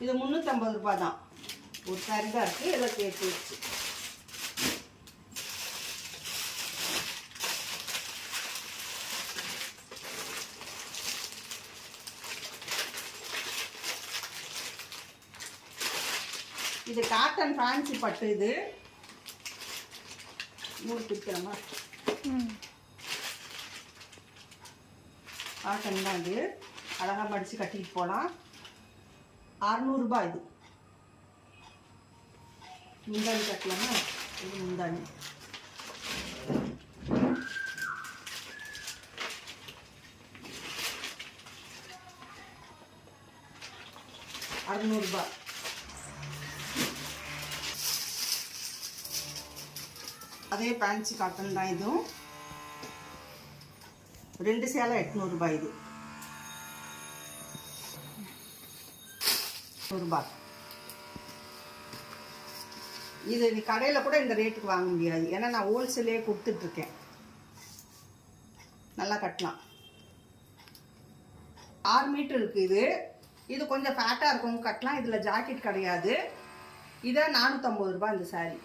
இது 350 ரூபாய் தான். ஒரு சாரி தான் இருக்குது, எல்லாம் சேர்த்து வச்சு. இது காட்டன் ஃபேன்சி பட்டு. இது நூல் பிரிக்கிறோமா? காட்டன் தான். இது அழகாக மடித்து கட்டிட்டு போகலாம். 600 ரூபாய். இது முந்தாணி கட்டலாமா? இது முந்தாணி. ரூபாய். அதே ஃபேன்சி காட்டன் தான். இதுவும் 2 சேலை 800 ரூபாய். இது ரூபாய். இது நீ கடையில் கூட இந்த ரேட்டுக்கு வாங்க முடியாது, ஏன்னா நான் ஹோல்சேலே கொடுத்துட்ருக்கேன். நல்லா கட்டலாம். 6 மீட்டர் இருக்குது. இது இது கொஞ்சம் ஃபேட்டாக இருக்கும், கட்டலாம். இதில் ஜாக்கெட் கிடையாது. இதை 450 ரூபாய் இந்த சாரீ.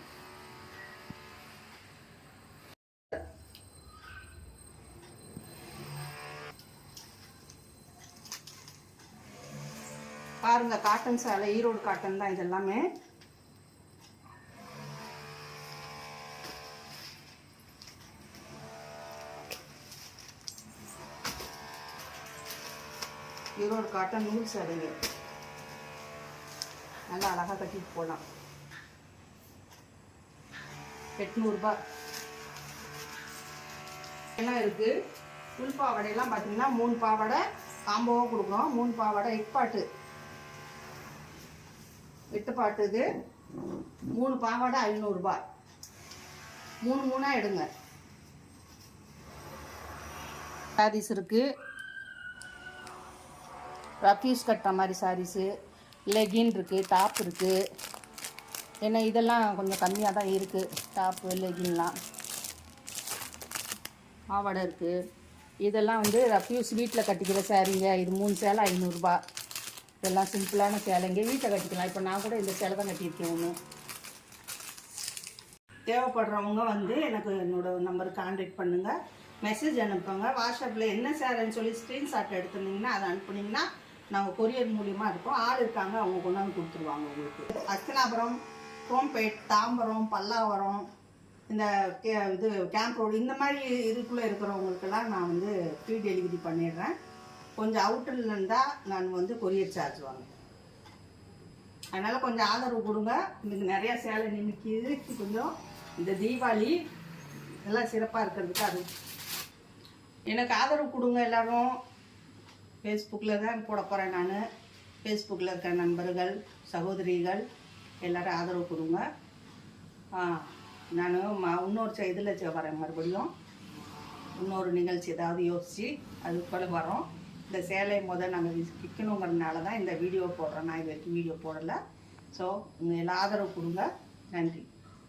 பாருங்க, காட்டன் சேலை, ஈரோடு காட்டன் தான். இது எல்லாமே ஈரோடு காட்டன் நூல் சேலைங்க. நல்லா அழகாக கட்டிட்டு போகலாம். 800 ரூபாய் எல்லாம் இருக்குது. உள் பாவாடையெல்லாம் பார்த்தீங்கன்னா 3 பாவாடை காம்போவாக கொடுக்குறோம். 3 பாவாடை 8 பாட்டு. இது 3 பாவாடை 500 ரூபாய். 3 எடுங்க. சாரீஸ் இருக்குது. ரஃப்யூஸ் கட்டுற மாதிரி சாரீஸு, லெகின் இருக்குது, டாப் இருக்குது. ஏன்னா இதெல்லாம் கொஞ்சம் கம்மியாக தான் இருக்குது. டாப்பு லெகின்லாம் பாவாடை இருக்குது. இதெல்லாம் வந்து ரஃப்யூஸ் வீட்டில் கட்டிக்கிற சேரீங்க. இது 3 சேலை 500 ரூபாய். இதெல்லாம் சிம்பிளான சேலைங்க, வீட்டை கட்டிக்கலாம். இப்போ நான் கூட இந்த சேலை தான் கட்டியிருக்கேன். ஒன்று தேவைப்படுறவங்க வந்து எனக்கு என்னோடய நம்பருக்கு கான்டாக்ட் பண்ணுங்கள், மெசேஜ் அனுப்புங்க. வாட்ஸ்அப்பில் என்ன சேலைன்னு சொல்லி ஸ்க்ரீன்ஷாட் எடுத்துருந்தீங்கன்னா அதை அனுப்புனீங்கன்னா நாங்கள் கொரியர் மூலியமாக இருக்கோம். ஆள் இருக்காங்க, அவங்க கொண்டு வந்து கொடுத்துருவாங்க உங்களுக்கு. அஸ்தினாபுரம், குரோம்பேட், தாம்பரம், பல்லாவரம், இந்த இது கேம்ப் ரோடு, இந்த மாதிரி இதுக்குள்ளே இருக்கிறவங்களுக்கெல்லாம் நான் வந்து ஃப்ரீ டெலிவரி பண்ணிடுறேன். கொஞ்சம் அவுட்டரில் இருந்தால் நான் வந்து கொரியர் சார்ஜ் வாங்குவேன். அதனால் கொஞ்சம் ஆதரவு கொடுங்க. இன்னைக்கு நிறையா சேலை நிற்கிது. கொஞ்சம் இந்த தீபாவளி எல்லாம் சிறப்பாக இருக்கிறதுக்கு அது எனக்கு ஆதரவு கொடுங்க. எல்லோரும் ஃபேஸ்புக்கில் தான் போட போகிறேன். நான் ஃபேஸ்புக்கில் இருக்கிற நண்பர்கள், சகோதரிகள் எல்லோரும் ஆதரவு கொடுங்க. நான் இன்னொரு இதில் வரேன். மறுபடியும் இன்னொரு நிகழ்ச்சி ஏதாவது யோசித்து அது போல் வரோம். இந்த சேலை நாங்கள் விற்கணுங்கிறதுனால தான் இந்த வீடியோ போடுறேன். நான் இது வரைக்கும் வீடியோ போடலை. ஸோ உங்கள் எல்லா ஆதரவு கொடுங்க. நன்றி.